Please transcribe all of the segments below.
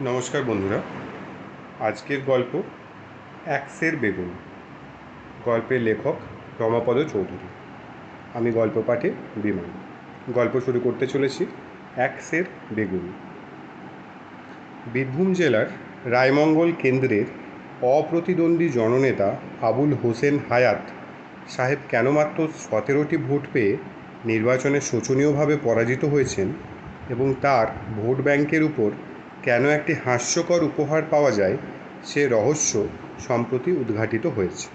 নমস্কার বন্ধুরা। আজকের গল্প এক সের বেগুন। গল্পের লেখক রমাপদ চৌধুরী। আমি গল্প পাঠে বিমান। গল্প শুরু করতে চলেছি এক সের বেগুন। বীরভূম জেলার রায়মঙ্গল কেন্দ্রের অপ্রতিদ্বন্দ্বী জননেতা আবুল হোসেন হায়াত সাহেব কেন মাত্র 17টি ভোট পেয়ে নির্বাচনে শোচনীয়ভাবে পরাজিত হয়েছেন এবং তার ভোট ব্যাংকের উপর কেন একটি হাস্যকর উপহার পাওয়া যায় সে রহস্য সম্প্রতি উদ্ঘাটিত হয়েছে।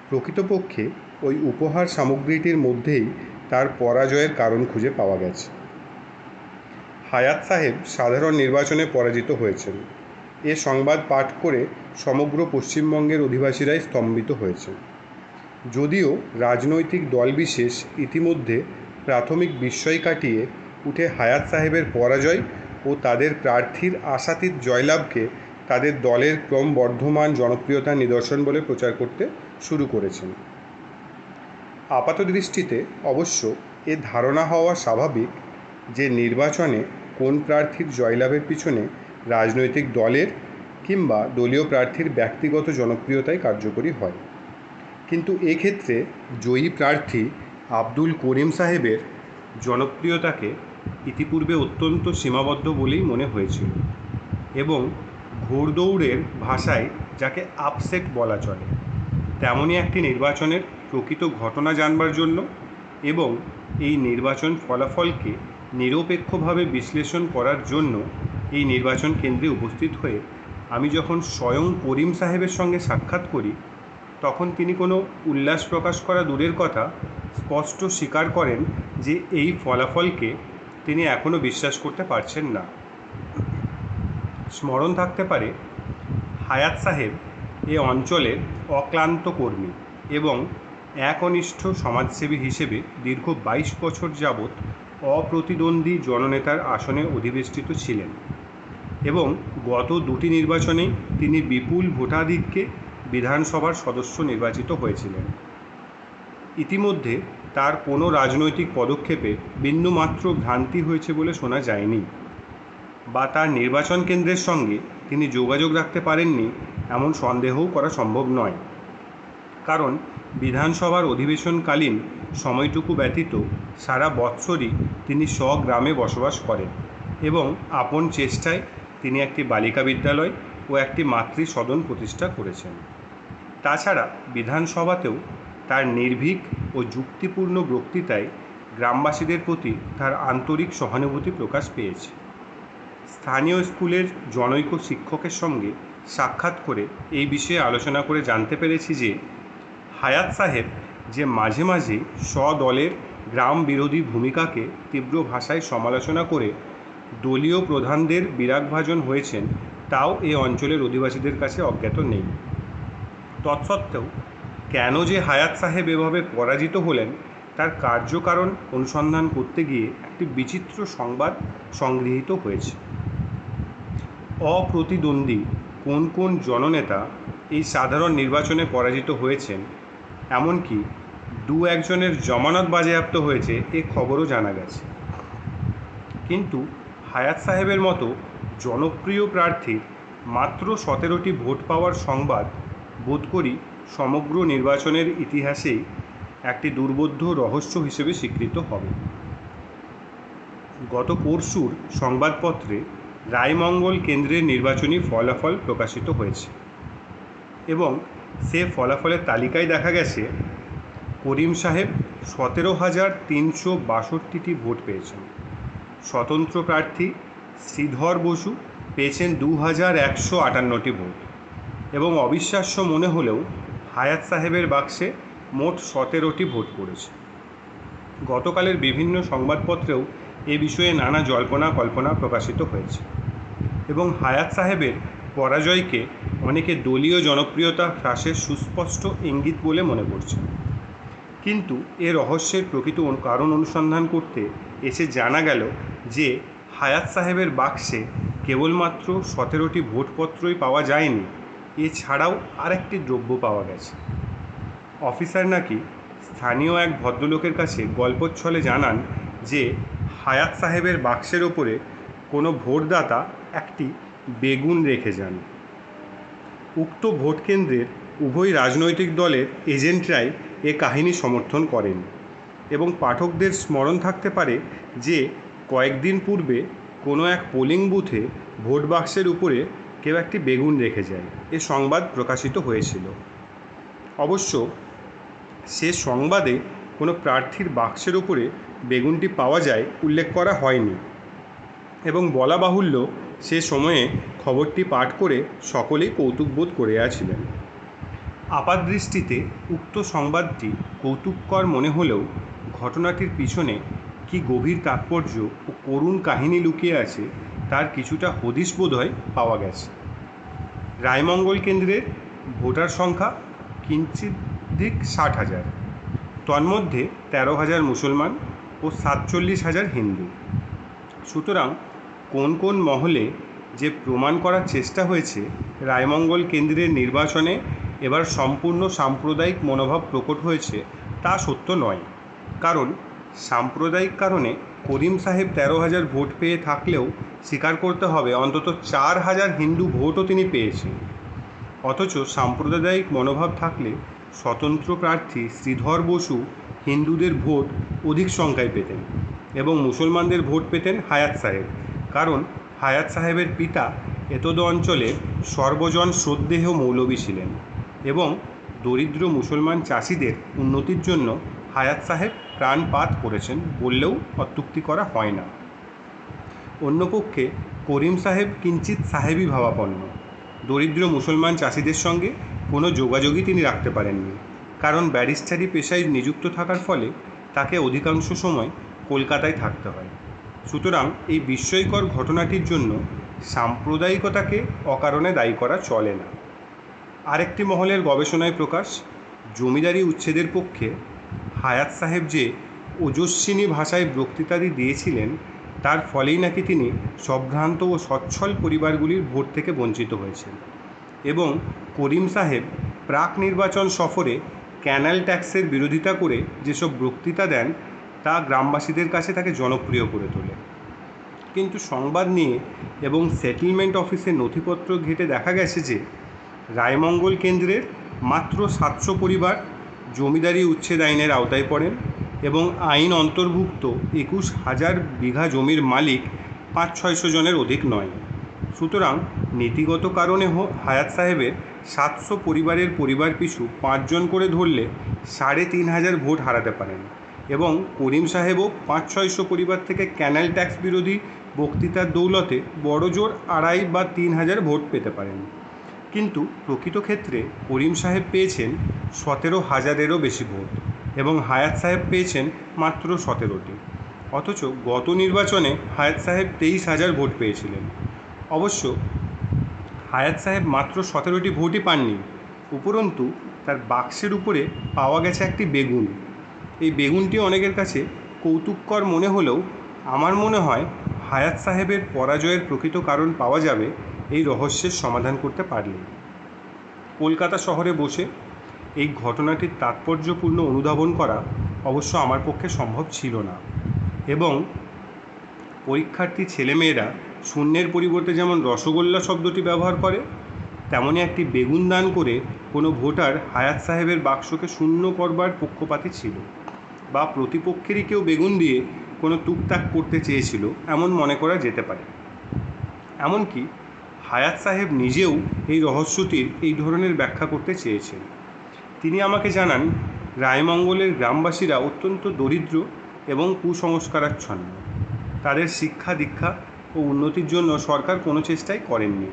প্রকৃতপক্ষে ওই উপহার সামগ্রীটির মধ্যেই তার পরাজয়ের কারণ খুঁজে পাওয়া গেছে। হায়াত সাহেব সাধারণ নির্বাচনে পরাজিত হয়েছেন এ সংবাদ পাঠ করে সমগ্র পশ্চিমবঙ্গের অধিবাসীরাই স্তম্ভিত হয়েছেন। যদিও রাজনৈতিক দলবিশেষ ইতিমধ্যে প্রাথমিক বিস্ময় কাটিয়ে উঠে হায়াত সাহেবের পরাজয় ও তাদের প্রার্থীর আশাতীত জয়লাভকে তাদের দলের ক্রমবর্ধমান জনপ্রিয়তার নিদর্শন বলে প্রচার করতে শুরু করেছেন। আপাতদৃষ্টিতে অবশ্য এ ধারণা হওয়া স্বাভাবিক যে নির্বাচনে কোন প্রার্থীর জয়লাভের পিছনে রাজনৈতিক দলের কিংবা দলীয় প্রার্থীর ব্যক্তিগত জনপ্রিয়তাই কার্যকরী হয়। কিন্তু এক্ষেত্রে জয়ী প্রার্থী আব্দুল করিম সাহেবের জনপ্রিয়তাকে ইতিপূর্বে অত্যন্ত সীমাবদ্ধ বলেই মনে হয়েছিল এবং ঘোড়দৌড়ের ভাষায় যাকে আপসেট বলা চলে তেমনই একটি নির্বাচনের প্রকৃত ঘটনা জানবার জন্য এবং এই নির্বাচন ফলাফলকে নিরপেক্ষভাবে বিশ্লেষণ করার জন্য এই নির্বাচন কেন্দ্রে উপস্থিত হয়ে আমি যখন স্বয়ং করিম সাহেবের সঙ্গে সাক্ষাৎ করি তখন তিনি কোনো উল্লাস প্রকাশ করা দূরের কথা স্পষ্ট স্বীকার করেন যে এই ফলাফলকে তিনি এখনও বিশ্বাস করতে পারছেন না। স্মরণ থাকতে পারে হায়াত সাহেব এ অঞ্চলের অক্লান্ত কর্মী এবং একনিষ্ঠ সমাজসেবী হিসেবে দীর্ঘ 22 বছর যাবৎ অপ্রতিদ্বন্দ্বী জননেতার আসনে অধিবেষ্টিত ছিলেন এবং গত দুটি নির্বাচনেই তিনি বিপুল ভোটাধিক্যে বিধানসভার সদস্য নির্বাচিত হয়েছিলেন। ইতিমধ্যে তার কোনো রাজনৈতিক পদক্ষেপে বিন্দুমাত্র ভ্রান্তি হয়েছে বলে শোনা যায়নি বা তার নির্বাচন কেন্দ্রের সঙ্গে তিনি যোগাযোগ রাখতে পারেননি এমন সন্দেহও করা সম্ভব নয়, কারণ বিধানসভার অধিবেশনকালীন সময়টুকু ব্যতীত সারা বৎসরই তিনি স্বগ্রামে বসবাস করেন এবং আপন চেষ্টায় তিনি একটি বালিকা বিদ্যালয় ও একটি মাতৃ সদন প্রতিষ্ঠা করেছেন। তাছাড়া বিধানসভাতেও তার নির্ভীক ও যুক্তিপূর্ণ বক্তৃতায় গ্রামবাসীদের প্রতি তার আন্তরিক সহানুভূতি প্রকাশ পেয়েছে। স্থানীয় স্কুলের জনৈক শিক্ষকের সঙ্গে সাক্ষাৎ করে এই বিষয়ে আলোচনা করে জানতে পেরেছি যে হায়াত সাহেব যে মাঝে মাঝে স্বদলের গ্রাম বিরোধী ভূমিকাকে তীব্র ভাষায় সমালোচনা করে দলীয় প্রধানদের বিরাগভাজন হয়েছেন তাও এ অঞ্চলের অধিবাসীদের কাছে অজ্ঞাত নেই। তৎসত্ত্বেও কেন যে হায়াত সাহেব এভাবে পরাজিত হলেন তার কার্যকারণ অনুসন্ধান করতে গিয়ে একটি বিচিত্র সংবাদ সংগৃহীত হয়েছে। অপ্রতিদ্বন্দ্বী কোন কোন জননেতা এই সাধারণ নির্বাচনে পরাজিত হয়েছেন, এমনকি দু একজনের জমানত বাজেয়াপ্ত হয়েছে এ খবরও জানা গেছে। কিন্তু হায়াত সাহেবের মতো জনপ্রিয় প্রার্থীর মাত্র 17টি ভোট পাওয়ার সংবাদ বোধ করি সমগ্র নির্বাচনের ইতিহাসেই একটি দুর্বোধ্য রহস্য হিসেবে স্বীকৃত হবে। গত পরশুর সংবাদপত্রে রায়মঙ্গল কেন্দ্রের নির্বাচনী ফলাফল প্রকাশিত হয়েছে এবং সে ফলাফলের তালিকায় দেখা গেছে করিম সাহেব 17,362টি ভোট পেয়েছেন। স্বতন্ত্র প্রার্থী শ্রীধর বসু পেয়েছেন 2,158টি ভোট এবং অবিশ্বাস্য মনে হলেও হায়াত সাহেবের বাক্সে মোট 17টি ভোট পড়েছে। গতকালের বিভিন্ন সংবাদপত্রেও এ বিষয়ে নানা জল্পনা কল্পনা প্রকাশিত হয়েছে এবং হায়াত সাহেবের পরাজয়কে অনেকে দলীয় জনপ্রিয়তা হ্রাসের সুস্পষ্ট ইঙ্গিত বলে মনে করছে। কিন্তু এ রহস্যের প্রকৃত কারণ অনুসন্ধান করতে এসে জানা গেল যে হায়াত সাহেবের বাক্সে কেবলমাত্র 17টি ভোটপত্রই পাওয়া যায়নি, এছাড়াও আরেকটি দ্রব্য পাওয়া গেছে। অফিসার নাকি স্থানীয় এক ভদ্রলোকের কাছে গল্পচ্ছলে জানান যে হায়াত সাহেবের বাক্সের ওপরে কোনো ভোটদাতা একটি বেগুন রেখে যান। উক্ত ভোট কেন্দ্রের উভয় রাজনৈতিক দলের এজেন্টরাই এ কাহিনী সমর্থন করেন এবং পাঠকদের স্মরণ থাকতে পারে যে কয়েকদিন পূর্বে কোনো এক পোলিং বুথে ভোট বাক্সের উপরে কেউ একটি বেগুন রেখে যায়। এ সংবাদ প্রকাশিত হয়েছিল। অবশ্য সে সংবাদে কোনো প্রার্থীর বাক্সের উপরে বেগুনটি পাওয়া যায় উল্লেখ করা হয়নি এবং বলা বাহুল্য সে সময়ে খবরটি পাঠ করে সকলেই কৌতুকবোধ করিয়াছিলেন। আপাতদৃষ্টিতে উক্ত সংবাদটি কৌতুককর মনে হলেও ঘটনাটির পিছনে কি গভীর তাৎপর্য ও করুণ কাহিনী লুকিয়ে আছে তার কিছুটা হদিশ বোধহয় পাওয়া গেছে। রায়মঙ্গল কেন্দ্রের ভোটার সংখ্যা কিঞ্চিদিক 60,000, তন্মধ্যে 13,000 মুসলমান ও 47,000 হিন্দু। সুতরাং কোন কোন মহলে যে প্রমাণ করার চেষ্টা হয়েছে রায়মঙ্গল কেন্দ্রের নির্বাচনে এবার সম্পূর্ণ সাম্প্রদায়িক মনোভাব প্রকট হয়েছে তা সত্য নয়। কারণ সাম্প্রদায়িক কারণে করিম সাহেব 13,000 ভোট পেয়ে থাকলেও স্বীকার করতে হবে অন্তত 4,000 হিন্দু ভোটও তিনি পেয়েছেন। অথচ সাম্প্রদায়িক মনোভাব থাকলে স্বতন্ত্র প্রার্থী শ্রীধর বসু হিন্দুদের ভোট অধিক সংখ্যায় পেতেন এবং মুসলমানদের ভোট পেতেন হায়াত সাহেব, কারণ হায়াত সাহেবের পিতা এতদ অঞ্চলে সর্বজন শ্রদ্ধেয় মৌলবী ছিলেন এবং দরিদ্র মুসলমান চাষিদের উন্নতির জন্য হায়াত সাহেব প্রাণপাত করেছেন বললেও অত্যুক্তি করা হয় না। অন্যপক্ষে করিম সাহেব কিঞ্চিৎ সাহেবী ভাবাপন্ন। দরিদ্র মুসলমান চাষিদের সঙ্গে কোনো যোগাযোগই তিনি রাখতে পারেননি, কারণ ব্যারিস্টারি পেশায় নিযুক্ত থাকার ফলে তাকে অধিকাংশ সময় কলকাতায় থাকতে হয়। সুতরাং এই বিস্ময়কর ঘটনাটির জন্য সাম্প্রদায়িকতাকে অকারণে দায়ী করা চলে না। আরেকটি মহলের গবেষণায় প্রকাশ, জমিদারি উচ্ছেদের পক্ষে হায়াত সাহেব যে ওজস্বিনী ভাষায় বক্তৃতাদি দিয়েছিলেন তার ফলেই নাকি তিনি সম্ভ্রান্ত ও সচ্ছল পরিবারগুলির ভোট থেকে বঞ্চিত হয়েছেন এবং করিম সাহেব প্রাক নির্বাচন সফরে ক্যানাল ট্যাক্সের বিরোধিতা করে যেসব বক্তৃতা দেন তা গ্রামবাসীদের কাছে তাকে জনপ্রিয় করে তোলে। কিন্তু সংবাদ নিয়ে এবং সেটেলমেন্ট অফিসের নথিপত্র ঘেঁটে দেখা গেছে যে রায়মঙ্গল কেন্দ্রের মাত্র 700 পরিবার জমিদারি উচ্ছেদ আইনের আওতায় পড়েন এবং আইন অন্তর্ভুক্ত 21,000 বিঘা জমির মালিক 500-600 জনের অধিক নয়। সুতরাং নীতিগত কারণে হায়াত সাহেবের 700 পরিবারের পরিবার পিছু 5 জন করে ধরলে 3,500 ভোট হারাতে পারেন এবং করিম সাহেবও 500-600 পরিবার থেকে ক্যানাল ট্যাক্স বিরোধী বক্তৃতার দৌলতে বড় জোর 2,500 বা 3,000 ভোট পেতে পারেন। কিন্তু প্রকৃত ক্ষেত্রে করিম সাহেব পেয়েছেন 17,000-এরও বেশি ভোট এবং হায়াত সাহেব পেয়েছেন মাত্র 17টি। অথচ গত নির্বাচনে হায়াত সাহেব 23,000 ভোট পেয়েছিলেন। অবশ্য হায়াত সাহেব মাত্র 17টি ভোটই পাননি, উপরন্তু তার বাক্সের উপরে পাওয়া গেছে একটি বেগুন। এই বেগুনটি অনেকের কাছে কৌতুককর মনে হলেও আমার মনে হয় হায়াত সাহেবের পরাজয়ের প্রকৃত কারণ পাওয়া যাবে এই রহস্যের সমাধান করতে পারলে। কলকাতা শহরে বসে এই ঘটনাটির তাৎপর্যপূর্ণ অনুধাবন করা অবশ্য আমার পক্ষে সম্ভব ছিল না এবং পরীক্ষার্থী ছেলেমেয়েরা শূন্যের পরিবর্তে যেমন রসগোল্লা শব্দটি ব্যবহার করে তেমনই একটি বেগুন দান করে কোনো ভোটার হায়াত সাহেবের বাক্সকে শূন্য করবার পক্ষপাতী ছিল বা প্রতিপক্ষেরই কেউ বেগুন দিয়ে কোনো টুকটাক করতে চেয়েছিল এমন মনে করা যেতে পারে। এমনকি হায়াত সাহেব নিজেও এই রহস্যটির এই ধরনের ব্যাখ্যা করতে চেয়েছেন। তিনি আমাকে জানান, রায়মঙ্গলের গ্রামবাসীরা অত্যন্ত দরিদ্র এবং কুসংস্কারাচ্ছন্ন। তাদের শিক্ষা দীক্ষা ও উন্নতির জন্য সরকার কোনো চেষ্টাই করেননি।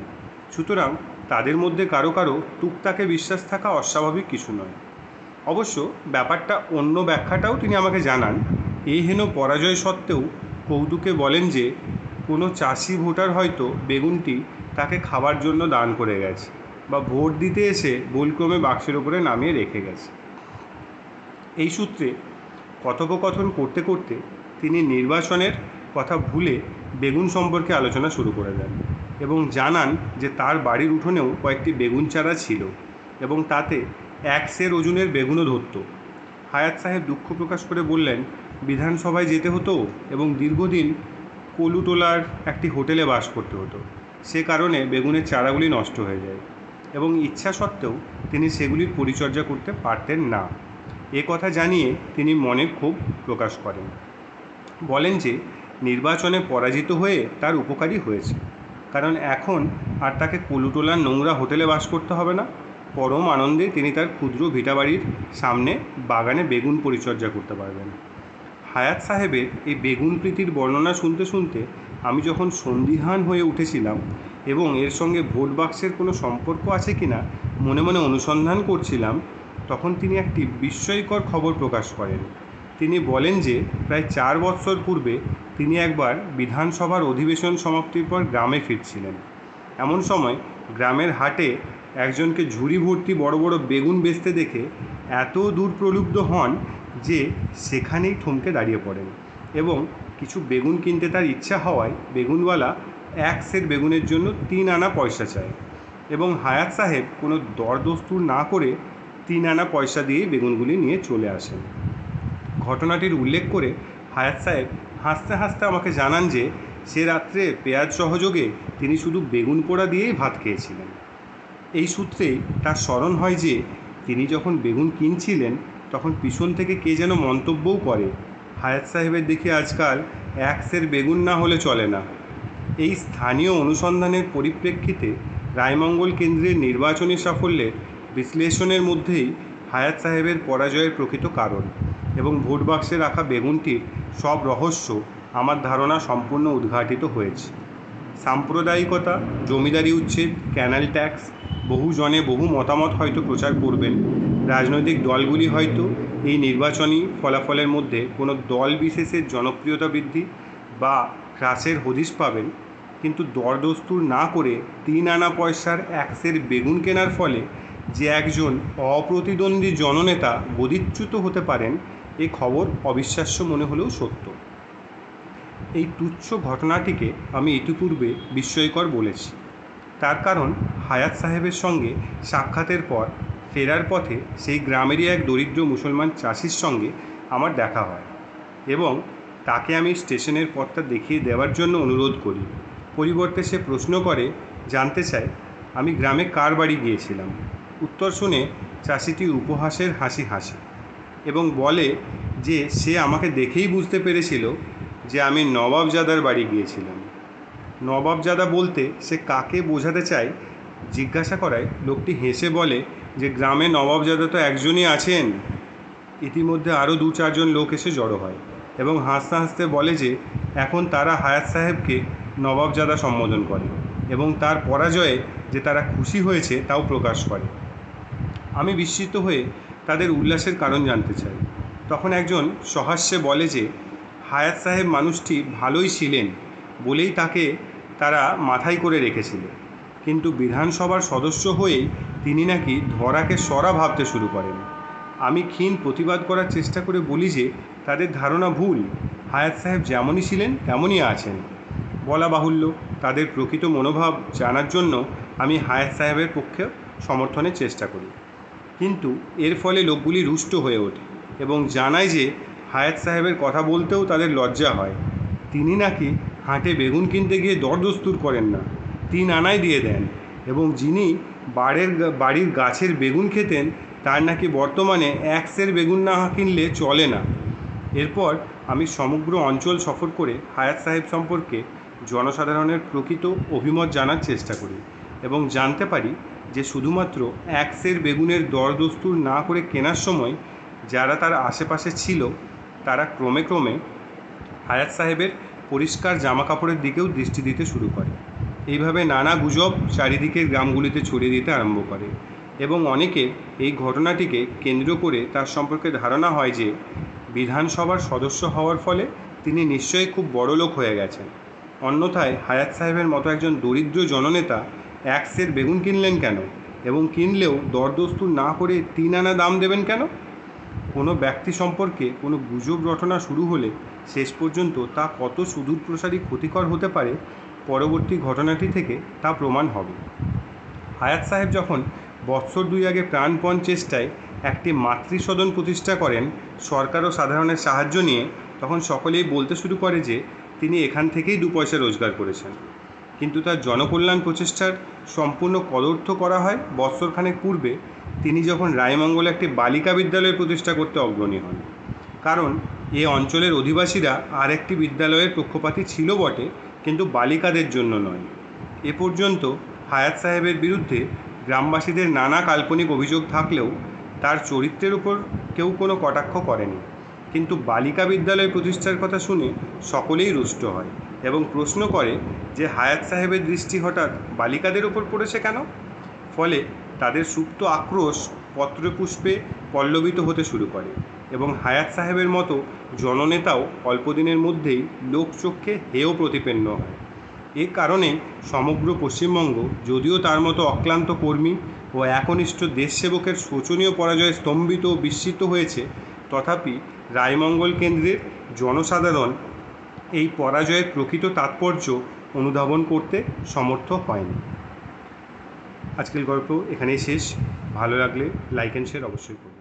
সুতরাং তাদের মধ্যে কারো কারো টুকটাকে বিশ্বাস থাকা অস্বাভাবিক কিছু নয়। অবশ্য ব্যাপারটা অন্য ব্যাখ্যাটাও তিনি আমাকে জানান। এই হেন পরাজয় সত্ত্বেও কৌতুকে বলেন যে কোনো চাষি ভোটার হয়তো বেগুনটি তাকে খাবার জন্য দান করে গেছে বা ভোট দিতে এসে ভুলক্রমে বাক্সের ওপরে নামিয়ে রেখে গেছে। এই সূত্রে কথোপকথন করতে করতে তিনি নির্বাচনের কথা ভুলে বেগুন সম্পর্কে আলোচনা শুরু করে দেন এবং জানান যে তার বাড়ির উঠোনেও কয়েকটি বেগুন চারা ছিল এবং তাতে 1 সের ওজনের বেগুনও ধরত। হায়াত সাহেব দুঃখ প্রকাশ করে বললেন, বিধানসভায় যেতে হতো এবং দীর্ঘদিন কলুটোলার একটি হোটেলে বাস করতে হতো। সে কারণে বেগুনের চারাগুলি নষ্ট হয়ে যায় এবং ইচ্ছা সত্ত্বেও তিনি সেগুলির পরিচর্যা করতে পারতেন না। এ কথা জানিয়ে তিনি মনের ক্ষোভ প্রকাশ করেন। বলেন যে নির্বাচনে পরাজিত হয়ে তার উপকারই হয়েছে, কারণ এখন আর তাকে কুলুটোলার নোংরা হোটেলে বাস করতে হবে না। পরম আনন্দে তিনি তার ক্ষুদ্র ভিটাবাড়ির সামনে বাগানে বেগুন পরিচর্যা করতে পারবেন। হায়াত সাহেবের এই বেগুন প্রীতির বর্ণনা শুনতে শুনতে আমি যখন সন্দিহান হয়ে উঠেছিলাম এবং এর সঙ্গে ভোট বাক্সের কোনো সম্পর্ক আছে কিনা মনে মনে অনুসন্ধান করছিলাম, তখন তিনি একটি বিস্ময়কর খবর প্রকাশ করেন। তিনি বলেন যে প্রায় 4 বৎসর পূর্বে তিনি একবার বিধানসভার অধিবেশন সমাপ্তির পর গ্রামে ফিরছিলেন। এমন সময় গ্রামের হাটে একজনকে ঝুড়ি ভর্তি বড় বড় বেগুন বেচতে দেখে এত দূর প্রলুব্ধ হন যে সেখানেই থমকে দাঁড়িয়ে পড়েন এবং কিছু বেগুন কিনতে তার ইচ্ছা হওয়ায় বেগুনওয়ালা 1 সের বেগুনের জন্য 3 আনা পয়সা চায় এবং হায়াত সাহেব কোনো দরদস্তুর না করে 3 আনা পয়সা দিয়েই বেগুনগুলি নিয়ে চলে আসেন। ঘটনাটির উল্লেখ করে হায়াত সাহেব হাসতে হাসতে আমাকে জানান যে সে রাত্রে পেঁয়াজ সহযোগে তিনি শুধু বেগুন পোড়া দিয়েই ভাত খেয়েছিলেন। এই সূত্রেই তার স্মরণ হয় যে তিনি যখন বেগুন কিনছিলেন তখন পিছন থেকে কে যেন মন্তব্যও করে, হায়াত সাহেবের দেখি আজকাল 1 সের বেগুন না হলে চলে না। এই স্থানীয় অনুসন্ধানের পরিপ্রেক্ষিতে রায়মঙ্গল কেন্দ্রের নির্বাচনী সাফল্যের বিশ্লেষণের মধ্যেই হায়াত সাহেবের পরাজয়ের প্রকৃত কারণ এবং ভোট বাক্সে রাখা বেগুনটির সব রহস্য আমার ধারণা সম্পূর্ণ উদ্ঘাটিত হয়েছে। সাম্প্রদায়িকতা, জমিদারি উচ্ছেদ, ক্যানাল ট্যাক্স, বহু জনে বহু মতামত হয়তো প্রচার করবেন। রাজনৈতিক দলগুলি হয়তো এই নির্বাচনী ফলাফলের মধ্যে কোনো দল বিশেষের জনপ্রিয়তা বৃদ্ধি বা হ্রাসের হদিশ পাবেন, কিন্তু দরদস্তুর না করে 3 আনা পয়সার 1 সের বেগুন কেনার ফলে যে একজন অপ্রতিদ্বন্দ্বী জননেতা বোধিচ্যুত হতে পারেন, এই খবর অবিশ্বাস্য মনে হলেও সত্য। এই তুচ্ছ ঘটনাটিকে আমি ইতিপূর্বে বিস্ময়কর বলেছি, তার কারণ হায়াত সাহেবের সঙ্গে সাক্ষাতের পর ফেরার পথে সেই গ্রামেরই এক দরিদ্র মুসলমান চাষির সঙ্গে আমার দেখা হয় এবং তাকে আমি স্টেশনের পথটা দেখিয়ে দেওয়ার জন্য অনুরোধ করি। পরিবর্তে সে প্রশ্ন করে, জানতে চায় আমি গ্রামে কার বাড়ি গিয়েছিলাম। উত্তর শুনে চাষিটি উপহাসের হাসি হাসে এবং বলে যে সে আমাকে দেখেই বুঝতে পেরেছিল যে আমি নবাবজাদার বাড়ি গিয়েছিলাম। নবাবজাদা বলতে সে কাকে বোঝাতে চায় জিজ্ঞাসা করায় লোকটি হেসে বলে যে গ্রামে নবাবজাদা তো একজনই আছেন। ইতিমধ্যে আরও 2-4 জন লোক এসে জড়ো হয় এবং হাসতে হাসতে বলে যে এখন তারা হায়াত সাহেবকে নবাবজাদা সম্বোধন করে এবং তার পরাজয়ে যে তারা খুশি হয়েছে তাও প্রকাশ করে। আমি বিস্মিত হয়ে তাদের উল্লাসের কারণ জানতে চাই। তখন একজন সহাস্যে বলে যে হায়াত সাহেব মানুষটি ভালোই ছিলেন বলেই তাকে তারা মাথায় করে রেখেছিল, কিন্তু বিধানসভার সদস্য হয়েই তিনি নাকি ধরাকে সরা ভাবতে শুরু করেন। আমি ক্ষীণ প্রতিবাদ করার চেষ্টা করে বলি যে তাদের ধারণা ভুল, হায়াত সাহেব যেমনই ছিলেন তেমনই আছেন। বলা বাহুল্য, তাদের প্রকৃত মনোভাব জানার জন্য আমি হায়াত সাহেবের পক্ষে সমর্থনের চেষ্টা করি, কিন্তু এর ফলে লোকগুলি রুষ্ট হয়ে ওঠে এবং জানায় যে হায়াত সাহেবের কথা বলতেও তাদের লজ্জা হয়। তিনি নাকি হাটে বেগুন কিনতে গিয়ে দরদস্তুর করেন না, 3 আনাই দিয়ে দেন এবং যিনি বাড়ির গাছের বেগুন খেতেন তার নাকি বর্তমানে 1 সের বেগুন না কিনলে চলে না। এরপর আমি সমগ্র অঞ্চল সফর করে হায়াত সাহেব সম্পর্কে জনসাধারণের প্রকৃত অভিমত জানার চেষ্টা করি এবং জানতে পারি যে শুধুমাত্র 1 সের বেগুনের দরদস্তুর না করে কেনার সময় যারা তার আশেপাশে ছিল তারা ক্রমে ক্রমে হায়াত সাহেবের পরিষ্কার জামাকাপড়ের দিকেও দৃষ্টি দিতে শুরু করে। এইভাবে নানা গুজব চারিদিকের গ্রামগুলিতে ছড়িয়ে দিতে আরম্ভ করে এবং অনেকের এই ঘটনাটিকে কেন্দ্র করে তার সম্পর্কে ধারণা হয় যে বিধানসভার সদস্য হওয়ার ফলে তিনি নিশ্চয়ই খুব বড় লোক হয়ে গেছেন, অন্যথায় হায়াত সাহেবের মতো একজন দরিদ্র জননেতা 1 সের বেগুন কিনলেন কেন এবং কিনলেও দরদস্তুর না করে 3 আনা দাম দেবেন কেন। কোনো ব্যক্তি সম্পর্কে কোনো গুজব রটনা শুরু হলে শেষ পর্যন্ত তা কত সুদূরপ্রসারী ক্ষতিকর হতে পারে পরবর্তী ঘটনাটি থেকে তা প্রমাণ হবে। হায়াত সাহেব যখন বৎসর 2 আগে প্রাণপণ চেষ্টায় একটি মাতৃসদন প্রতিষ্ঠা করেন সরকার ও সাধারণের সাহায্য নিয়ে, তখন সকলেই বলতে শুরু করে যে তিনি এখান থেকেই 2 পয়সা রোজগার করেছেন। কিন্তু তার জনকল্যাণ প্রচেষ্টার সম্পূর্ণ কদর্থ করা হয় বৎসরখানেক পূর্বে তিনি যখন রায়মঙ্গলে একটি বালিকা বিদ্যালয় প্রতিষ্ঠা করতে অগ্রণী হন। কারণ এ অঞ্চলের অধিবাসীরা আর একটি বিদ্যালয়ের পক্ষপাতী ছিল বটে, কিন্তু বালিকাদের জন্য নয়। এ পর্যন্ত হায়াত সাহেবের বিরুদ্ধে গ্রামবাসীদের নানা কাল্পনিক অভিযোগ থাকলেও তার চরিত্রের উপর কেউ কোনো কটাক্ষ করেনি। কিন্তু বালিকা বিদ্যালয় প্রতিষ্ঠার কথা শুনে সকলেই রুষ্ট হয় এবং প্রশ্ন করে যে হায়াত সাহেবের দৃষ্টি হঠাৎ বালিকাদের ওপর পড়েছে কেন। ফলে তাদের সুপ্ত আক্রোশ পত্রপুষ্পে পল্লবিত হতে শুরু করে এবং হায়াত সাহেবের মতো জননেতাও অল্পদিনের মধ্যেই লোকচক্ষে হেয় প্রতিপন্ন হয়। এ কারণে সমগ্র পশ্চিমবঙ্গ যদিও তার মতো অক্লান্ত কর্মী ও একনিষ্ঠ দেশসেবকের শোচনীয় পরাজয়ে স্তম্ভিত ও বিস্মিত হয়েছে, তথাপি রায়মঙ্গল কেন্দ্রের জনসাধারণ এই পরাজয়ের প্রকৃত তাৎপর্য অনুধাবন করতে সমর্থ হয়নি। আজকের গল্প এখানেই শেষ। ভালো লাগলে লাইক অ্যান্ড শেয়ার অবশ্যই করুন।